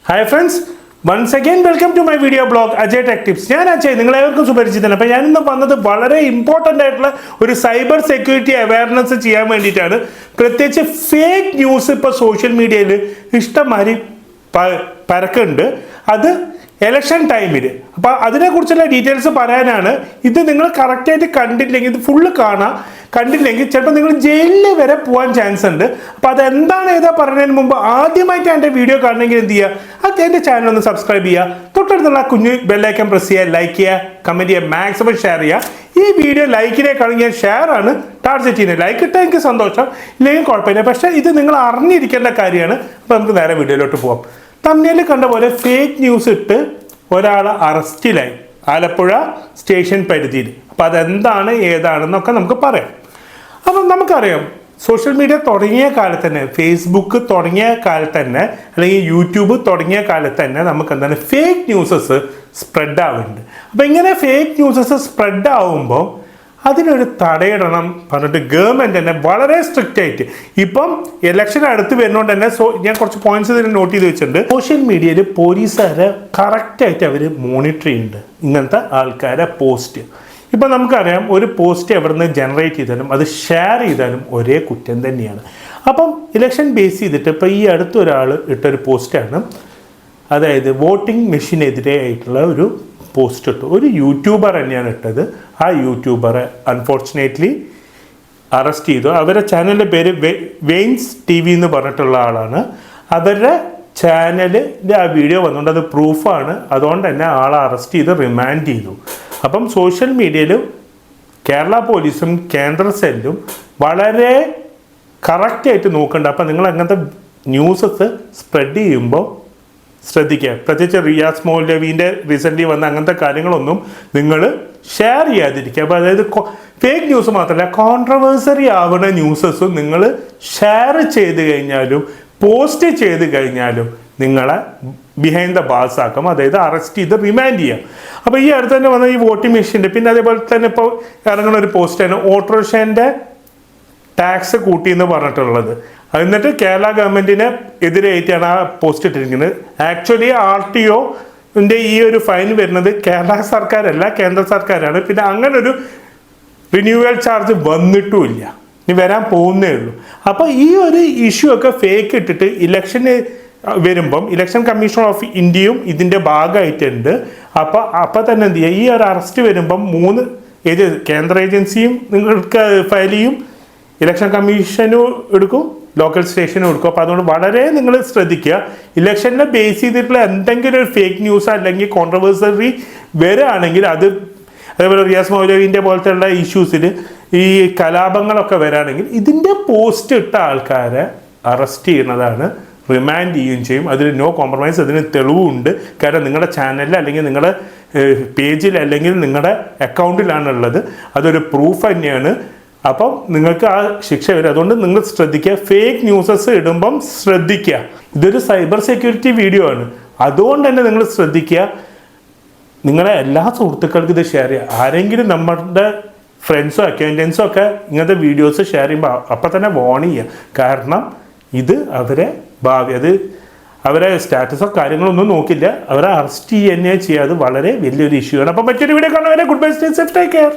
Hi friends, once again welcome to my video blog Ajay Tech Tips. ഞാൻ അജയ്, നിങ്ങളെവർക്കും സുപരിചിതനാണ്. അപ്പോൾ ഞാനിന്ന് വന്നത് വളരെ ഇമ്പോർട്ടൻ്റ് ആയിട്ടുള്ള ഒരു സൈബർ സെക്യൂരിറ്റി അവയർനെസ് ചെയ്യാൻ വേണ്ടിയിട്ടാണ്. പ്രത്യേകിച്ച് ഫേക്ക് ന്യൂസ് ഇപ്പോൾ സോഷ്യൽ മീഡിയയിൽ ഇഷ്ടംമാതിരി പരക്കുന്നുണ്ട്. അത് ഇലക്ഷൻ ടൈമിൽ. അപ്പോൾ അതിനെക്കുറിച്ചുള്ള ഡീറ്റെയിൽസ് പറയാനാണ്. ഇത് നിങ്ങൾ കറക്റ്റായിട്ട് കണ്ടില്ലെങ്കിൽ, ഇത് ഫുള്ള് കണ്ടില്ലെങ്കിൽ ചിലപ്പോൾ നിങ്ങൾ ജയിലിൽ വരെ പോകാൻ ചാൻസ് ഉണ്ട്. അപ്പോൾ അതെന്താണ് പറയുന്നതിന് മുമ്പ് ആദ്യമായിട്ട് എൻ്റെ വീഡിയോ കാണണമെങ്കിൽ എന്ത് ചെയ്യുക, എൻ്റെ ചാനൽ ഒന്ന് സബ്സ്ക്രൈബ് ചെയ്യുക, തൊട്ടടുത്തുള്ള കുഞ്ഞു ബെല്ലൈക്കൺ പ്രസ് ചെയ്യുക, ലൈക്ക് ചെയ്യുക, കമൻറ്റ് ചെയ്യുക, മാക്സിമം ഷെയർ ചെയ്യുക. ഈ വീഡിയോ ലൈക്കിനേക്കാണെങ്കിൽ ഞാൻ ഷെയർ ആണ് ടാർഗറ്റ് ചെയ്യുന്നത്. ലൈക്ക് ഇട്ടാൽ എനിക്ക് സന്തോഷം, ഇല്ലെങ്കിൽ കുഴപ്പമില്ല. പക്ഷേ ഇത് നിങ്ങൾ അറിഞ്ഞിരിക്കേണ്ട കാര്യമാണ്. അപ്പോൾ നമുക്ക് നേരെ വീഡിയോയിലോട്ട് പോകാം. തമ്മിൽ കണ്ട പോലെ ഫേക്ക് ന്യൂസ് ഇട്ട് ഒരാൾ അറസ്റ്റിലായി ആലപ്പുഴ സ്റ്റേഷൻ പരിധിയിൽ. അപ്പോൾ അതെന്താണ് ഏതാണെന്നൊക്കെ നമുക്ക് പറയാം. അപ്പം നമുക്കറിയാം, സോഷ്യൽ മീഡിയ തുടങ്ങിയ കാലത്ത് തന്നെ, ഫേസ്ബുക്ക് തുടങ്ങിയ കാലത്ത് തന്നെ, അല്ലെങ്കിൽ യൂട്യൂബ് തുടങ്ങിയ കാലത്ത് തന്നെ നമുക്ക് എന്താണ് ഫേക്ക് ന്യൂസസ് സ്പ്രെഡ് ആവുന്നുണ്ട്. അപ്പം ഇങ്ങനെ ഫേക്ക് ന്യൂസസ് സ്പ്രെഡ് ആവുമ്പോൾ അതിനൊരു തടയിടണം പറഞ്ഞിട്ട് ഗവൺമെൻറ് തന്നെ വളരെ സ്ട്രിക്റ്റ് ആയിട്ട്, ഇപ്പം ഇലക്ഷൻ അടുത്ത് വരുന്നതുകൊണ്ട് തന്നെ ഞാൻ കുറച്ച് പോയിന്റ്സ് ഇതിൽ നോട്ട് ചെയ്ത് വെച്ചിട്ടുണ്ട്. സോഷ്യൽ മീഡിയയിൽ പോലീസുകാരെ കറക്റ്റായിട്ട് അവർ മോണിറ്റർ ചെയ്യുന്നുണ്ട് ഇങ്ങനത്തെ ആൾക്കാരെ പോസ്റ്റ്. ഇപ്പം നമുക്കറിയാം, ഒരു പോസ്റ്റ് എവിടെ നിന്ന് ജനറേറ്റ് ചെയ്താലും അത് ഷെയർ ചെയ്താലും ഒരേ കുറ്റം തന്നെയാണ്. അപ്പം ഇലക്ഷൻ ബേസ് ചെയ്തിട്ട് ഇപ്പോൾ ഈ അടുത്തൊരാൾ ഇട്ടൊരു പോസ്റ്റാണ്, അതായത് വോട്ടിംഗ് മെഷീനെതിരെ ആയിട്ടുള്ള ഒരു പോസ്റ്റ് ഇട്ടു. ഒരു യൂട്യൂബർ തന്നെയാണ് ഇട്ടത്. ആ യൂട്യൂബറെ അൺഫോർച്ചുനേറ്റ്ലി അറസ്റ്റ് ചെയ്തു. അവരുടെ ചാനലിൻ്റെ പേര് വെയിൻസ് TV എന്ന് പറഞ്ഞിട്ടുള്ള ആളാണ്. അവരുടെ ചാനലിൻ്റെ ആ വീഡിയോ വന്നുകൊണ്ട് അത് പ്രൂഫാണ്. അതുകൊണ്ട് തന്നെ ആളെ അറസ്റ്റ് ചെയ്ത് റിമാൻഡ് ചെയ്തു. അപ്പം സോഷ്യൽ മീഡിയയിൽ കേരള പോലീസും കേന്ദ്ര സെല്ലും വളരെ കറക്റ്റായിട്ട് നോക്കുന്നുണ്ട്. അപ്പം നിങ്ങൾ അങ്ങനത്തെ ന്യൂസസ് സ്പ്രെഡ് ചെയ്യുമ്പോൾ ശ്രദ്ധിക്കുക. പ്രത്യേകിച്ച് റിയാസ് മൗലവിൻ്റെ റീസെൻ്റ്ലി വന്ന അങ്ങനത്തെ കാര്യങ്ങളൊന്നും നിങ്ങൾ ഷെയർ ചെയ്യാതിരിക്കുക. അപ്പോൾ അതായത് ഫേക്ക് ന്യൂസ് മാത്രമല്ല, കോൺട്രവേഴ്സറി ആവുന്ന ന്യൂസസും നിങ്ങൾ ഷെയർ ചെയ്ത് കഴിഞ്ഞാലും പോസ്റ്റ് ചെയ്ത് കഴിഞ്ഞാലും നിങ്ങളെ ബിഹൈൻഡ് ദ ബാർസ് ആക്കും, അതായത് അറസ്റ്റ് ചെയ്ത് റിമാൻഡ് ചെയ്യാം. അപ്പോൾ ഈ അടുത്ത് തന്നെ വന്ന ഈ വോട്ടിംഗ് മെഷീൻ്റെ, പിന്നെ അതേപോലെ തന്നെ ഇപ്പോൾ ഇറങ്ങുന്ന ഒരു പോസ്റ്റാണ് ഓട്ടോറിക്ഷേൻ്റെ ടാക്സ് കൂട്ടി എന്ന് പറഞ്ഞിട്ടുള്ളത്. എന്നിട്ട് കേരള ഗവൺമെൻറ്റിന് എതിരായിട്ടാണ് ആ പോസ്റ്റ് ഇട്ടിരിക്കുന്നത്. ആക്ച്വലി RTOൻ്റെ ഈ ഒരു ഫൈൻ വരുന്നത് കേരള സർക്കാരല്ല, കേന്ദ്ര സർക്കാരാണ്. പിന്നെ അങ്ങനെ ഒരു റിന്യൂവൽ ചാർജ് വന്നിട്ടുമില്ല, ഇനി വരാൻ പോകുന്നേ ഉള്ളൂ. അപ്പോൾ ഈ ഒരു ഇഷ്യൂ ഒക്കെ ഫേക്ക് ഇട്ടിട്ട് ഇലക്ഷന് വരുമ്പം ഇലക്ഷൻ കമ്മീഷൻ ഓഫ് ഇന്ത്യയും ഇതിൻ്റെ ഭാഗമായിട്ടുണ്ട്. അപ്പോൾ തന്നെ എന്ത് ചെയ്യുക, ഈ ഒരു അറസ്റ്റ് വരുമ്പം 3 കേന്ദ്ര ഏജൻസിയും നിങ്ങൾക്ക് ഫയൽ ചെയ്യും, ഇലക്ഷൻ കമ്മീഷനും എടുക്കും, ലോക്കൽ സ്റ്റേഷനും എടുക്കും. അപ്പോൾ അതുകൊണ്ട് വളരെ നിങ്ങൾ ശ്രദ്ധിക്കുക. ഇലക്ഷനെ ബേസ് ചെയ്തിട്ടുള്ള എന്തെങ്കിലും ഒരു ഫേക്ക് ന്യൂസ് അല്ലെങ്കിൽ കോൺട്രവേഴ്സറി വരികയാണെങ്കിൽ, അതേപോലെ റിയാസ് മൗലവിൻ്റെ പോലത്തെ ഉള്ള ഇഷ്യൂസിൽ ഈ കലാപങ്ങളൊക്കെ വരികയാണെങ്കിൽ ഇതിൻ്റെ പോസ്റ്റ് ഇട്ട ആൾക്കാരെ അറസ്റ്റ് ചെയ്യുന്നതാണ്, റിമാൻഡ് ചെയ്യുകയും ചെയ്യും. അതിൽ നോ കോംപ്രമൈസ്, അതിന് തെളിവുണ്ട്. കാരണം നിങ്ങളുടെ ചാനലിൽ അല്ലെങ്കിൽ നിങ്ങളുടെ പേജിൽ അല്ലെങ്കിൽ നിങ്ങളുടെ അക്കൗണ്ടിലാണുള്ളത്, അതൊരു പ്രൂഫ് തന്നെയാണ്. അപ്പം നിങ്ങൾക്ക് ആ ശിക്ഷ വരും. അതുകൊണ്ട് നിങ്ങൾ ശ്രദ്ധിക്കുക, ഫേക്ക് ന്യൂസസ് ഇടുമ്പം ശ്രദ്ധിക്കുക. ഇതൊരു സൈബർ സെക്യൂരിറ്റി വീഡിയോ ആണ്, അതുകൊണ്ട് തന്നെ നിങ്ങൾ ശ്രദ്ധിക്കുക. നിങ്ങളെ എല്ലാ സുഹൃത്തുക്കൾക്കും ഇത് ഷെയർ ചെയ്യുക. ആരെങ്കിലും നമ്മുടെ ഫ്രണ്ട്സോ അക്വൈൻറ്റൻസോ ഒക്കെ ഇങ്ങനത്തെ വീഡിയോസ് ഷെയർ ചെയ്യുമ്പോൾ അപ്പം തന്നെ വാൺ ചെയ്യുക. കാരണം ഇത് അവരെ അവരെ സ്റ്റാറ്റസോ കാര്യങ്ങളൊന്നും നോക്കില്ല, അവരെ അറസ്റ്റ് ചെയ്യുക തന്നെ ചെയ്യുക. അത് വളരെ വലിയൊരു ഇഷ്യൂ ആണ്. അപ്പം മറ്റൊരു വീഡിയോ കാണുന്നവരെ good bye, stay safe, take care.